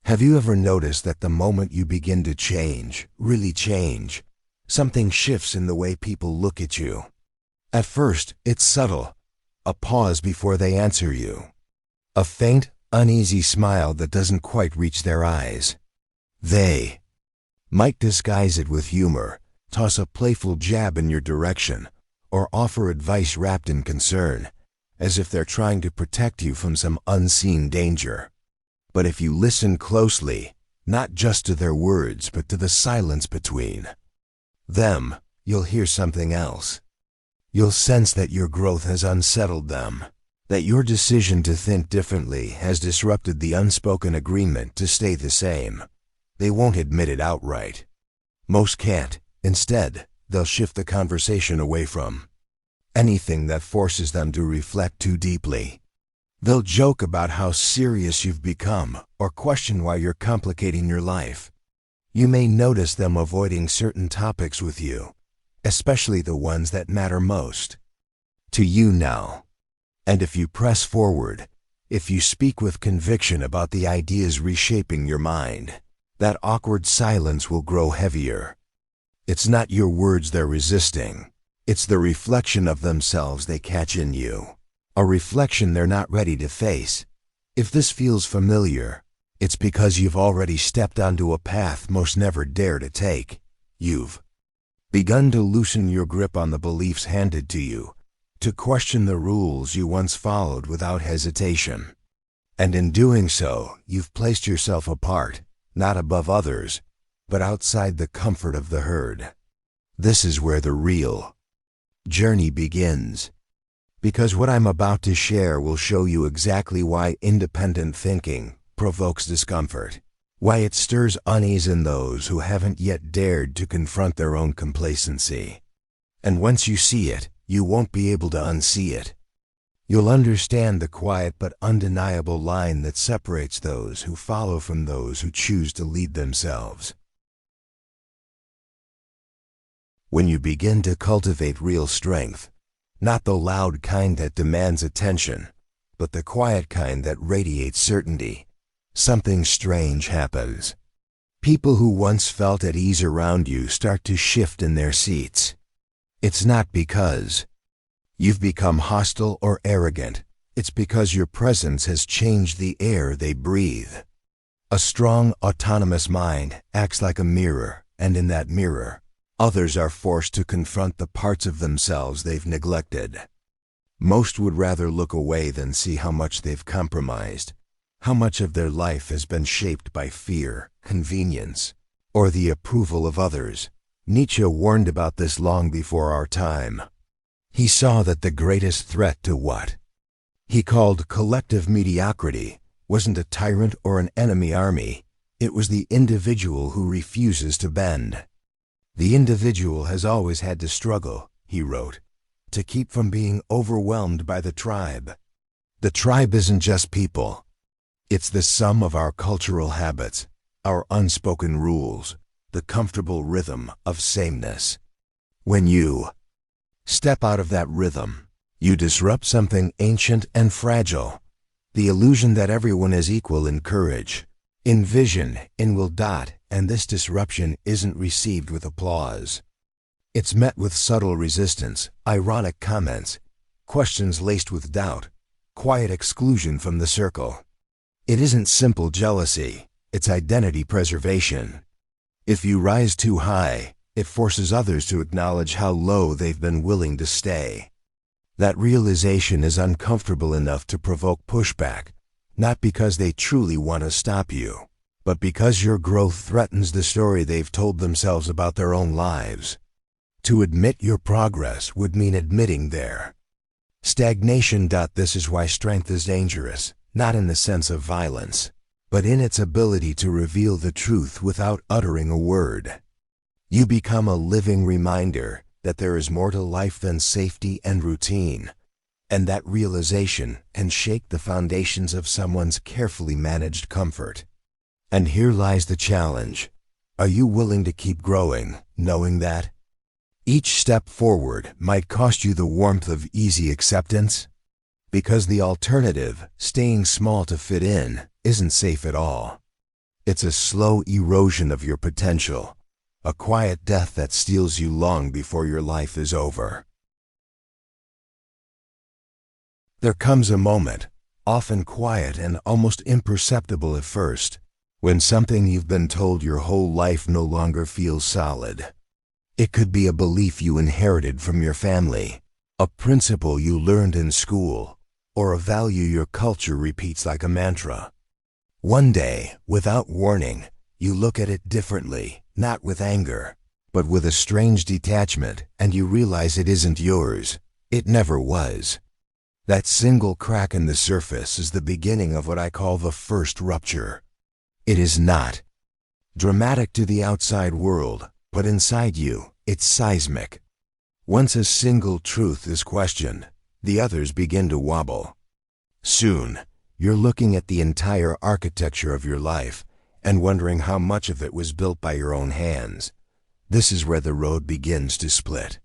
Have you ever noticed that the moment you begin to change, really change, something shifts in the way people look at you? At first, it's subtle, a pause before they answer you, a faint, uneasy smile that doesn't quite reach their eyes. They might disguise it with humor, toss a playful jab in your direction, or offer advice wrapped in concern, as if they're trying to protect you from some unseen danger. But if you listen closely, not just to their words but to the silence between them, you'll hear something else. You'll sense that your growth has unsettled them, that your decision to think differently has disrupted the unspoken agreement to stay the same. They won't admit it outright. Most can't. Instead, they'll shift the conversation away from anything that forces them to reflect too deeply. They'll joke about how serious you've become or question why you're complicating your life. You may notice them avoiding certain topics with you, especially the ones that matter most to you now. And if you press forward, if you speak with conviction about the ideas reshaping your mind, that awkward silence will grow heavier. It's not your words they're resisting. It's the reflection of themselves they catch in you. A reflection they're not ready to face. If this feels familiar, it's because you've already stepped onto a path most never dare to take. You've begun to loosen your grip on the beliefs handed to you, to question the rules you once followed without hesitation. And in doing so, you've placed yourself apart, not above others, but outside the comfort of the herd. This is where the real journey begins. Because what I'm about to share will show you exactly why independent thinking provokes discomfort, why it stirs unease in those who haven't yet dared to confront their own complacency. And once you see it, you won't be able to unsee it. You'll understand the quiet but undeniable line that separates those who follow from those who choose to lead themselves. When you begin to cultivate real strength, not the loud kind that demands attention, but the quiet kind that radiates certainty, something strange happens. People who once felt at ease around you start to shift in their seats. It's not because you've become hostile or arrogant. It's because your presence has changed the air they breathe. A strong, autonomous mind acts like a mirror, and in that mirror, others are forced to confront the parts of themselves they've neglected. Most would rather look away than see how much they've compromised, how much of their life has been shaped by fear, convenience, or the approval of others. Nietzsche warned about this long before our time. He saw that the greatest threat to what he called collective mediocrity wasn't a tyrant or an enemy army. It was the individual who refuses to bend. The individual has always had to struggle, he wrote, to keep from being overwhelmed by the tribe. The tribe isn't just people. It's the sum of our cultural habits, our unspoken rules, the comfortable rhythm of sameness. When you step out of that rhythm, you disrupt something ancient and fragile, the illusion that everyone is equal in courage, in vision, in will. And this disruption isn't received with applause. It's met with subtle resistance, ironic comments, questions laced with doubt, quiet exclusion from the circle. It isn't simple jealousy, it's identity preservation. If you rise too high, it forces others to acknowledge how low they've been willing to stay. That realization is uncomfortable enough to provoke pushback, not because they truly want to stop you, but because your growth threatens the story they've told themselves about their own lives. To admit your progress would mean admitting their stagnation. This is why strength is dangerous, not in the sense of violence, but in its ability to reveal the truth without uttering a word. You become a living reminder that there is more to life than safety and routine, and that realization can shake the foundations of someone's carefully managed comfort. And here lies the challenge. Are you willing to keep growing, knowing that each step forward might cost you the warmth of easy acceptance? Because the alternative, staying small to fit in, isn't safe at all. It's a slow erosion of your potential, a quiet death that steals you long before your life is over. There comes a moment, often quiet and almost imperceptible at first, when something you've been told your whole life no longer feels solid. It could be a belief you inherited from your family, a principle you learned in school, or a value your culture repeats like a mantra. One day, without warning, you look at it differently, not with anger, but with a strange detachment, and you realize it isn't yours. It never was. That single crack in the surface is the beginning of what I call the first rupture. It is not dramatic to the outside world, but inside you, it's seismic. Once a single truth is questioned, the others begin to wobble. Soon, you're looking at the entire architecture of your life and wondering how much of it was built by your own hands. This is where the road begins to split.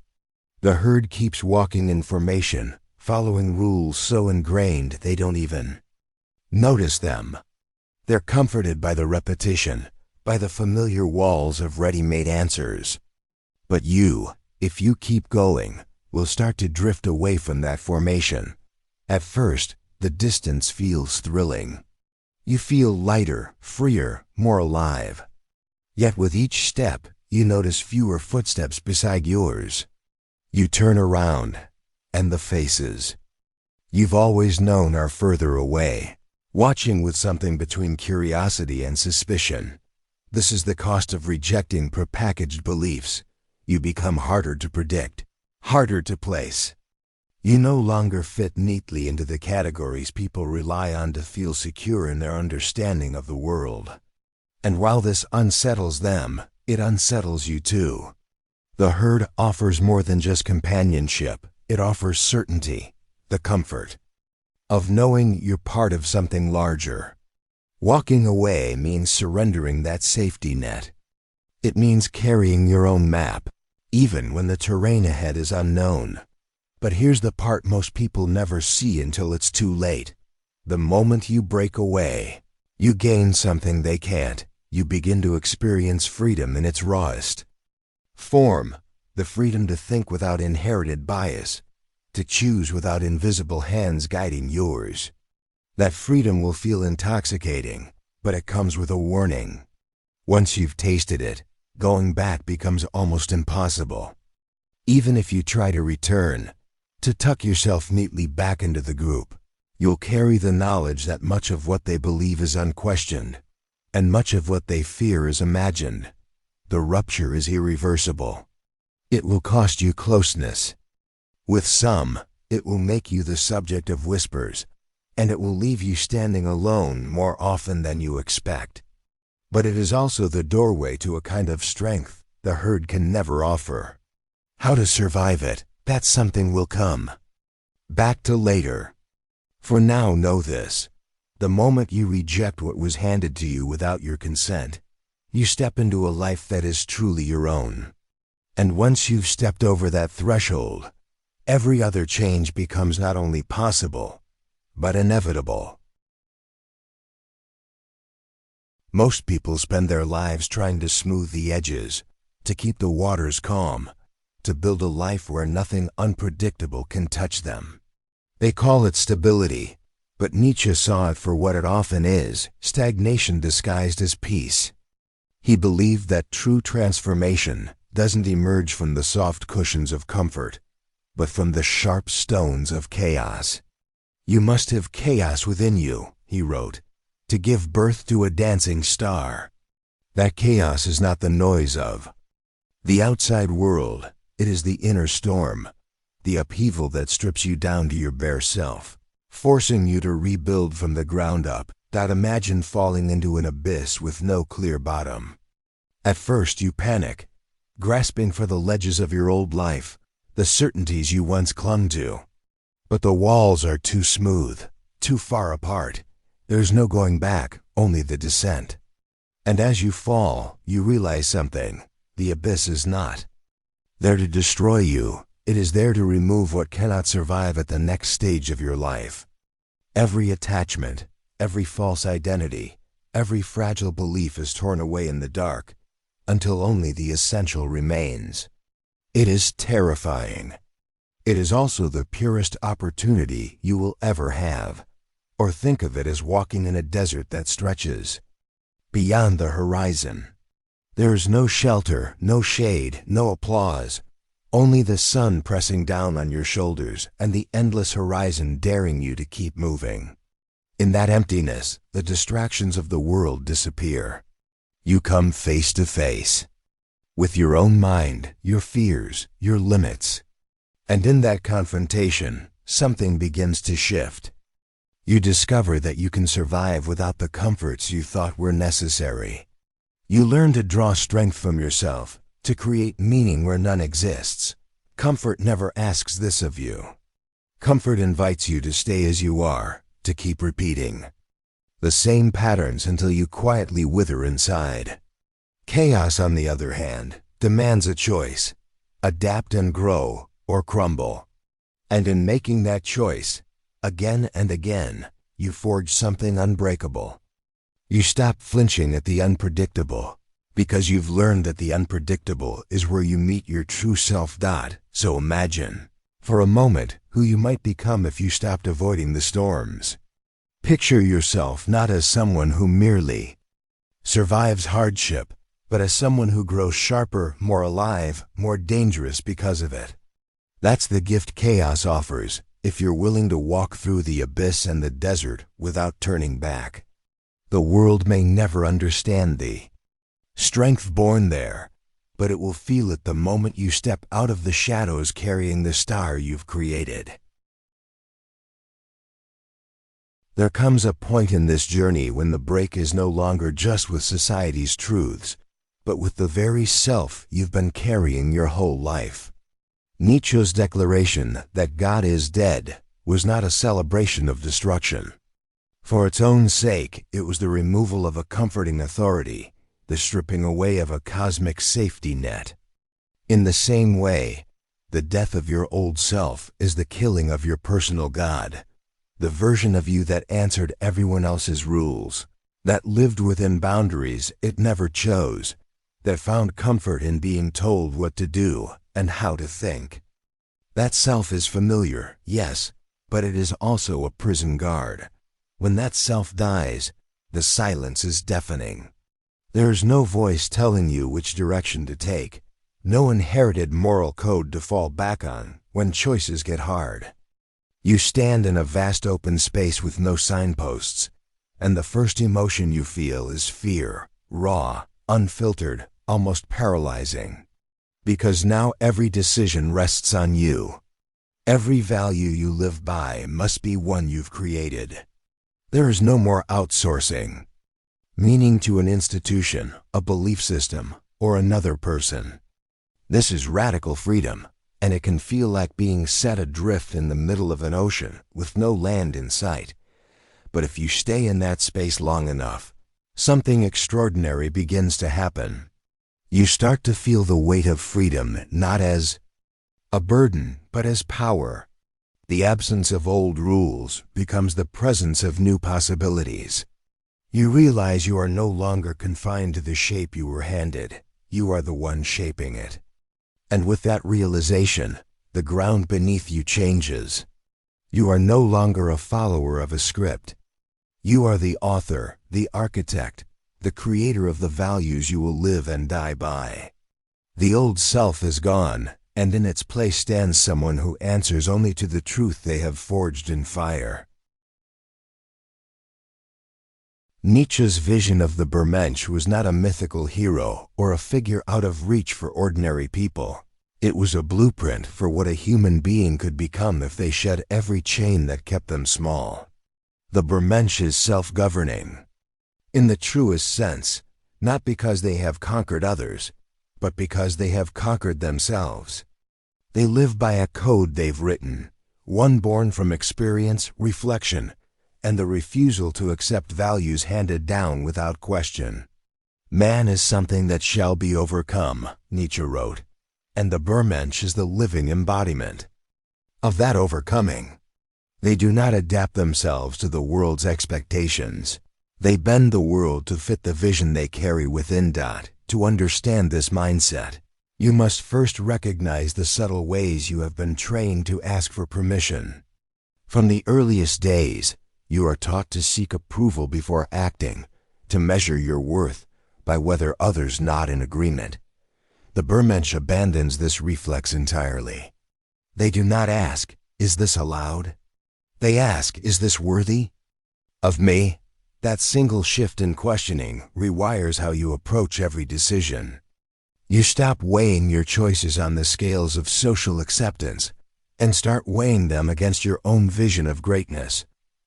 The herd keeps walking in formation, following rules so ingrained they don't even notice them. They're comforted by the repetition, by the familiar walls of ready-made answers. But you, if you keep going, will start to drift away from that formation. At first, the distance feels thrilling. You feel lighter, freer, more alive. Yet with each step, you notice fewer footsteps beside yours. You turn around, and the faces you've always known are further away, watching with something between curiosity and suspicion. This is the cost of rejecting prepackaged beliefs. You become harder to predict, harder to place. You no longer fit neatly into the categories people rely on to feel secure in their understanding of the world. And while this unsettles them, it unsettles you too. The herd offers more than just companionship. It offers certainty, the comfort of knowing you're part of something larger. Walking away means surrendering that safety net. It means carrying your own map, even when the terrain ahead is unknown. But here's the part most people never see until it's too late. The moment you break away, you gain something they can't. You begin to experience freedom in its rawest form, the freedom to think without inherited bias, to choose without invisible hands guiding yours. That freedom will feel intoxicating, but it comes with a warning. Once you've tasted it, going back becomes almost impossible. Even if you try to return, to tuck yourself neatly back into the group, you'll carry the knowledge that much of what they believe is unquestioned, and much of what they fear is imagined. The rupture is irreversible. It will cost you closeness. With some, it will make you the subject of whispers, and it will leave you standing alone more often than you expect. But it is also the doorway to a kind of strength the herd can never offer. How to survive it, that's something will come back to later. For now, know this. The moment you reject what was handed to you without your consent, you step into a life that is truly your own. And once you've stepped over that threshold, every other change becomes not only possible, but inevitable. Most people spend their lives trying to smooth the edges, to keep the waters calm, to build a life where nothing unpredictable can touch them. They call it stability, but Nietzsche saw it for what it often is, stagnation disguised as peace. He believed that true transformation doesn't emerge from the soft cushions of comfort, but from the sharp stones of chaos. You must have chaos within you, he wrote, to give birth to a dancing star. That chaos is not the noise of the outside world, it is the inner storm, the upheaval that strips you down to your bare self, forcing you to rebuild from the ground up. That imagine falling into an abyss with no clear bottom. At first you panic, grasping for the ledges of your old life, the certainties you once clung to. But the walls are too smooth, too far apart. There's no going back, only the descent. And as you fall, you realize something. The abyss is not there to destroy you. It is there to remove what cannot survive at the next stage of your life. Every attachment, every false identity, every fragile belief is torn away in the dark, until only the essential remains. It is terrifying. It is also the purest opportunity you will ever have. Or think of it as walking in a desert that stretches beyond the horizon. There is no shelter, no shade, no applause, only the sun pressing down on your shoulders and the endless horizon daring you to keep moving. In that emptiness, the distractions of the world disappear. You come face to face with your own mind, your fears, your limits. And in that confrontation, something begins to shift. You discover that you can survive without the comforts you thought were necessary. You learn to draw strength from yourself, to create meaning where none exists. Comfort never asks this of you. Comfort invites you to stay as you are, to keep repeating the same patterns until you quietly wither inside. Chaos, on the other hand, demands a choice: adapt and grow, or crumble. And in making that choice, again and again, you forge something unbreakable. You stop flinching at the unpredictable, because you've learned that the unpredictable is where you meet your true self. So imagine, for a moment, who you might become if you stopped avoiding the storms. Picture yourself not as someone who merely survives hardship, but as someone who grows sharper, more alive, more dangerous because of it. That's the gift chaos offers, if you're willing to walk through the abyss and the desert without turning back. The world may never understand the strength born there, but it will feel it the moment you step out of the shadows carrying the star you've created. There comes a point in this journey when the break is no longer just with society's truths, but with the very self you've been carrying your whole life. Nietzsche's declaration that God is dead was not a celebration of destruction. For its own sake, it was the removal of a comforting authority, the stripping away of a cosmic safety net. In the same way, the death of your old self is the killing of your personal God, the version of you that answered everyone else's rules, that lived within boundaries it never chose, that found comfort in being told what to do and how to think. That self is familiar, yes, but it is also a prison guard. When that self dies, the silence is deafening. There is no voice telling you which direction to take, no inherited moral code to fall back on when choices get hard. You stand in a vast open space with no signposts, and the first emotion you feel is fear, raw, unfiltered, almost paralyzing. Because now every decision rests on you. Every value you live by must be one you've created. There is no more outsourcing meaning to an institution, a belief system, or another person. This is radical freedom, and it can feel like being set adrift in the middle of an ocean with no land in sight. But if you stay in that space long enough, something extraordinary begins to happen. You start to feel the weight of freedom not as a burden, but as power. The absence of old rules becomes the presence of new possibilities. You realize you are no longer confined to the shape you were handed. You are the one shaping it. And with that realization, the ground beneath you changes. You are no longer a follower of a script. You are the author, the architect, the creator of the values you will live and die by. The old self is gone, and in its place stands someone who answers only to the truth they have forged in fire. Nietzsche's vision of the Übermensch was not a mythical hero or a figure out of reach for ordinary people. It was a blueprint for what a human being could become if they shed every chain that kept them small. The Übermensch is self-governing, in the truest sense, not because they have conquered others, but because they have conquered themselves. They live by a code they've written, one born from experience, reflection, and the refusal to accept values handed down without question. Man is something that shall be overcome, Nietzsche wrote, and the Übermensch is the living embodiment of that overcoming. They do not adapt themselves to the world's expectations. They bend the world to fit the vision they carry within. To understand this mindset, you must first recognize the subtle ways you have been trained to ask for permission. From the earliest days, you are taught to seek approval before acting, to measure your worth by whether others nod in agreement. The Übermensch abandons this reflex entirely. They do not ask, "Is this allowed?" They ask, "Is this worthy of me?" That single shift in questioning rewires how you approach every decision. You stop weighing your choices on the scales of social acceptance and start weighing them against your own vision of greatness.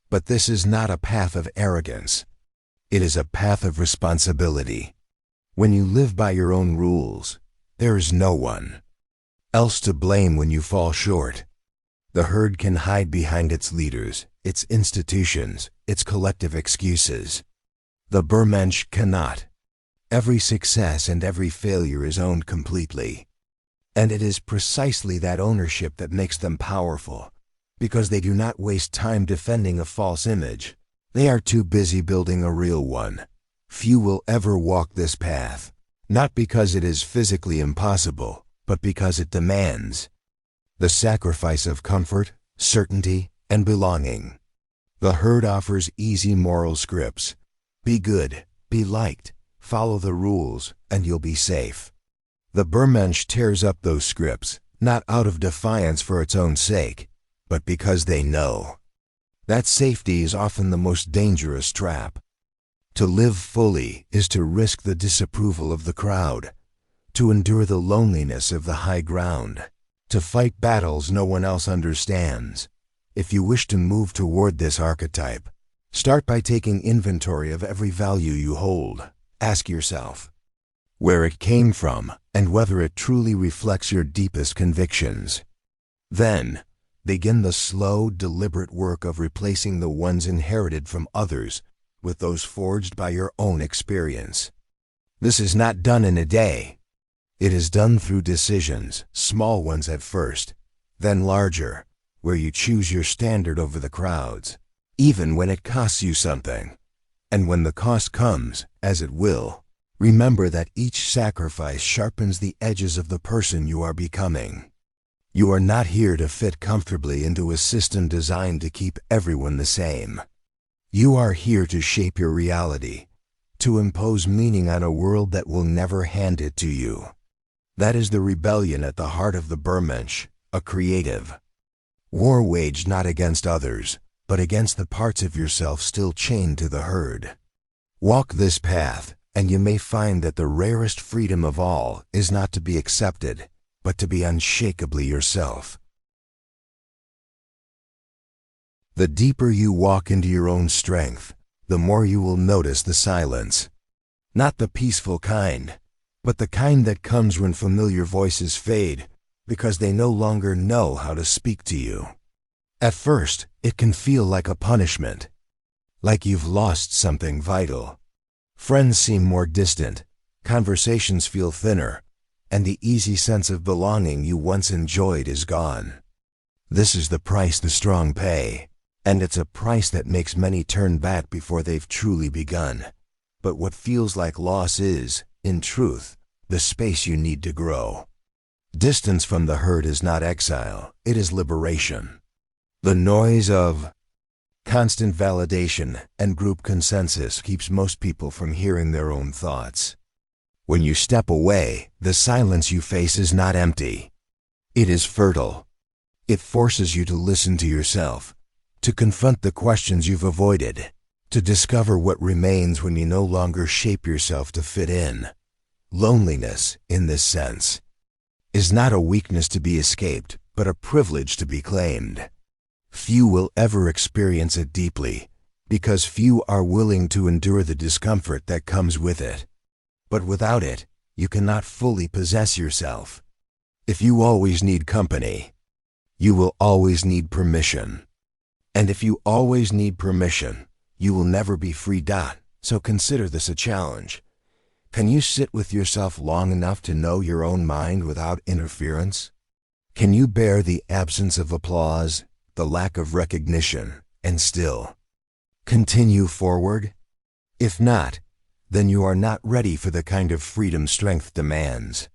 But this is not a path of arrogance. It is a path of responsibility. When you live by your own rules, there is no one else to blame when you fall short. The herd can hide behind its leaders, its institutions, its collective excuses. The Übermensch cannot. Every success and every failure is owned completely. And it is precisely that ownership that makes them powerful, because they do not waste time defending a false image. They are too busy building a real one. Few will ever walk this path, not because it is physically impossible, but because it demands the sacrifice of comfort, certainty, and belonging. The herd offers easy moral scripts. Be good, be liked, follow the rules, and you'll be safe. The Übermensch tears up those scripts, not out of defiance for its own sake, but because they know that safety is often the most dangerous trap. To live fully is to risk the disapproval of the crowd, to endure the loneliness of the high ground, to fight battles no one else understands. If you wish to move toward this archetype, start by taking inventory of every value you hold. Ask yourself where it came from and whether it truly reflects your deepest convictions. Then, begin the slow, deliberate work of replacing the ones inherited from others with those forged by your own experience. This is not done in a day. It is done through decisions, small ones at first, then larger, where you choose your standard over the crowd's, even when it costs you something. And when the cost comes, as it will, remember that each sacrifice sharpens the edges of the person you are becoming. You are not here to fit comfortably into a system designed to keep everyone the same. You are here to shape your reality, to impose meaning on a world that will never hand it to you. That is the rebellion at the heart of the Übermensch, a creative war waged not against others, but against the parts of yourself still chained to the herd. Walk this path, and you may find that the rarest freedom of all is not to be accepted, but to be unshakably yourself. The deeper you walk into your own strength, the more you will notice the silence. Not the peaceful kind, but the kind that comes when familiar voices fade, because they no longer know how to speak to you. At first, it can feel like a punishment, like you've lost something vital. Friends seem more distant, conversations feel thinner, and the easy sense of belonging you once enjoyed is gone. This is the price the strong pay, and it's a price that makes many turn back before they've truly begun. But what feels like loss is, in truth, the space you need to grow. Distance from the herd is not exile, it is liberation. The noise of constant validation and group consensus keeps most people from hearing their own thoughts. When you step away, the silence you face is not empty. It is fertile. It forces you to listen to yourself, to confront the questions you've avoided, to discover what remains when you no longer shape yourself to fit in. Loneliness, in this sense, is not a weakness to be escaped, but a privilege to be claimed. Few will ever experience it deeply, because few are willing to endure the discomfort that comes with it. But without it, you cannot fully possess yourself. If you always need company, you will always need permission. And if you always need permission, you will never be free. So consider this a challenge. Can you sit with yourself long enough to know your own mind without interference? Can you bear the absence of applause, the lack of recognition, and still continue forward? If not, then you are not ready for the kind of freedom strength demands.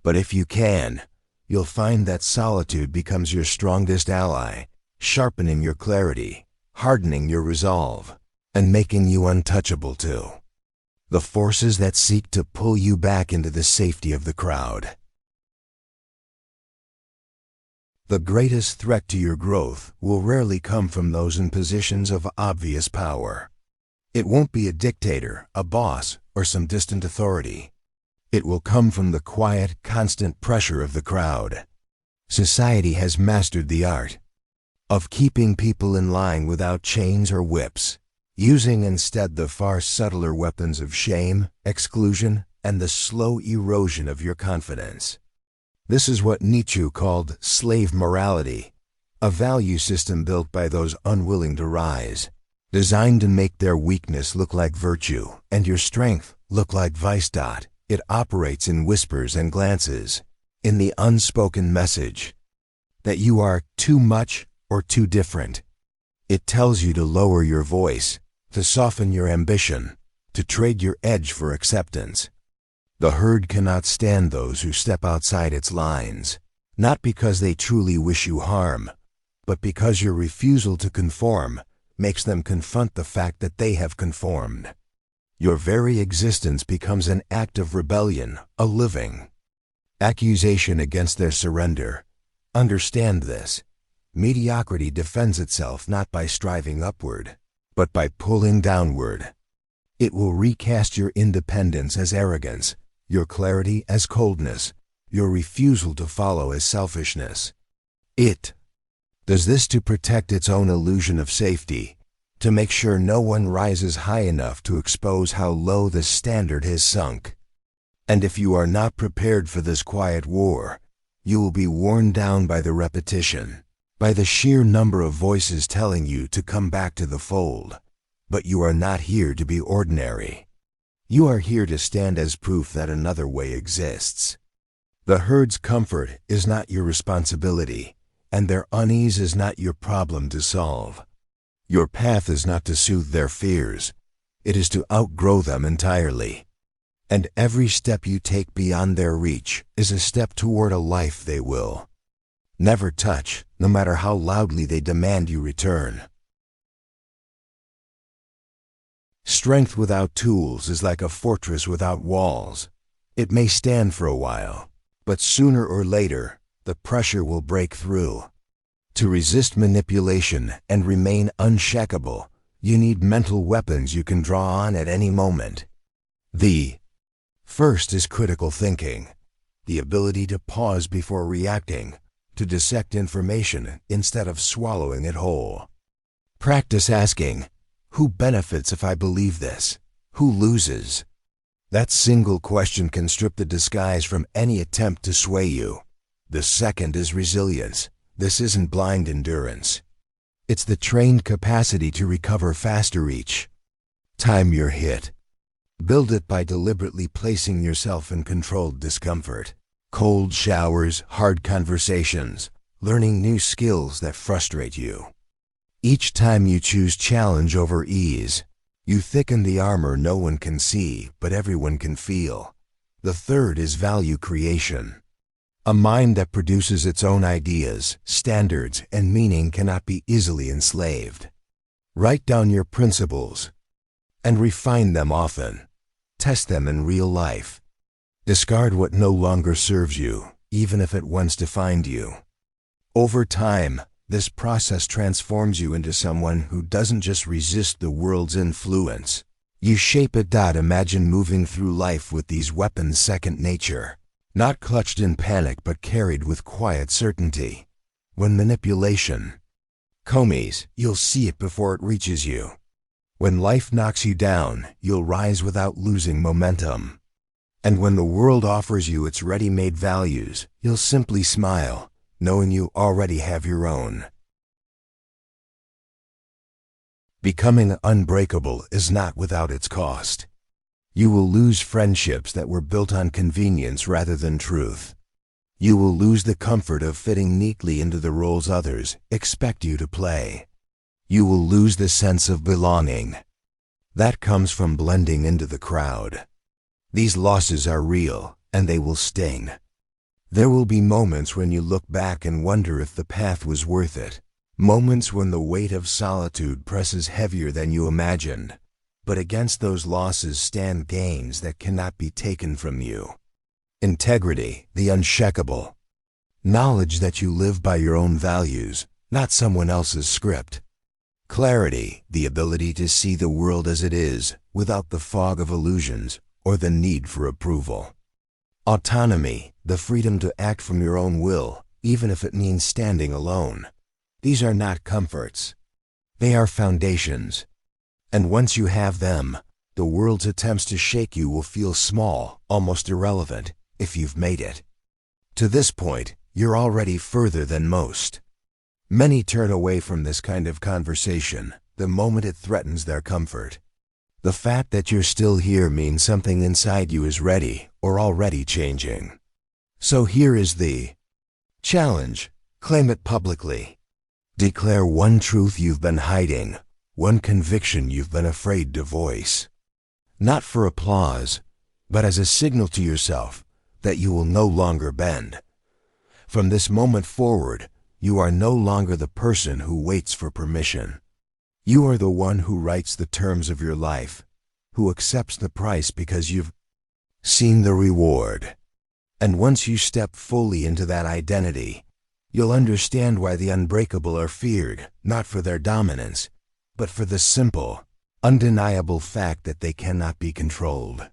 But if you can, you'll find that solitude becomes your strongest ally, sharpening your clarity, hardening your resolve, and making you untouchable too. The forces that seek to pull you back into the safety of the crowd. The greatest threat to your growth will rarely come from those in positions of obvious power. It won't be a dictator, a boss, or some distant authority. It will come from the quiet, constant pressure of the crowd. Society has mastered the art of keeping people in line without chains or whips, using instead the far subtler weapons of shame, exclusion, and the slow erosion of your confidence. This is what Nietzsche called slave morality, a value system built by those unwilling to rise, designed to make their weakness look like virtue and your strength look like vice. It operates in whispers and glances, in the unspoken message that you are too much or too different. It tells you to lower your voice, to soften your ambition, to trade your edge for acceptance. The herd cannot stand those who step outside its lines, not because they truly wish you harm, but because your refusal to conform makes them confront the fact that they have conformed. Your very existence becomes an act of rebellion, a living accusation against their surrender. Understand this. Mediocrity defends itself not by striving upward, but by pulling downward. It will recast your independence as arrogance, your clarity as coldness, your refusal to follow as selfishness. It does this to protect its own illusion of safety, to make sure no one rises high enough to expose how low the standard has sunk. And if you are not prepared for this quiet war, you will be worn down by the repetition, by the sheer number of voices telling you to come back to the fold. But you are not here to be ordinary. You are here to stand as proof that another way exists. The herd's comfort is not your responsibility, and their unease is not your problem to solve. Your path is not to soothe their fears. It is to outgrow them entirely. And every step you take beyond their reach is a step toward a life they will never touch, no matter how loudly they demand you return. Strength without tools is like a fortress without walls. It may stand for a while, but sooner or later, the pressure will break through. To resist manipulation and remain unshakable, you need mental weapons you can draw on at any moment. The first is critical thinking, the ability to pause before reacting, to dissect information instead of swallowing it whole. Practice asking, who benefits if I believe this? Who loses? That single question can strip the disguise from any attempt to sway you. The second is resilience. This isn't blind endurance. It's the trained capacity to recover faster each time you're hit. Build it by deliberately placing yourself in controlled discomfort. Cold showers, hard conversations, learning new skills that frustrate you. Each time you choose challenge over ease, you thicken the armor no one can see, but everyone can feel. The third is value creation. A mind that produces its own ideas, standards, and meaning cannot be easily enslaved. Write down your principles and refine them often. Test them in real life. Discard what no longer serves you, even if it once defined you. Over time, this process transforms you into someone who doesn't just resist the world's influence. You shape it. Imagine moving through life with these weapons second nature, not clutched in panic but carried with quiet certainty. When manipulation comes, you'll see it before it reaches you. When life knocks you down, you'll rise without losing momentum. And when the world offers you its ready-made values, you'll simply smile, knowing you already have your own. Becoming unbreakable is not without its cost. You will lose friendships that were built on convenience rather than truth. You will lose the comfort of fitting neatly into the roles others expect you to play. You will lose the sense of belonging That comes from blending into the crowd. These losses are real, and they will sting. There will be moments when you look back and wonder if the path was worth it. Moments when the weight of solitude presses heavier than you imagined. But against those losses stand gains that cannot be taken from you. Integrity, the unshakable. Knowledge that you live by your own values, not someone else's script. Clarity, the ability to see the world as it is, without the fog of illusions or the need for approval. Autonomy, the freedom to act from your own will, even if it means standing alone. These are not comforts. They are foundations. And once you have them, the world's attempts to shake you will feel small, almost irrelevant, if you've made it. To this point, you're already further than most. Many turn away from this kind of conversation the moment it threatens their comfort. The fact that you're still here means something inside you is ready or already changing. So here is the challenge. Claim it publicly. Declare one truth you've been hiding, one conviction you've been afraid to voice. Not for applause, but as a signal to yourself that you will no longer bend. From this moment forward, you are no longer the person who waits for permission. You are the one who writes the terms of your life, who accepts the price because you've seen the reward. And once you step fully into that identity, you'll understand why the unbreakable are feared, not for their dominance, but for the simple, undeniable fact that they cannot be controlled.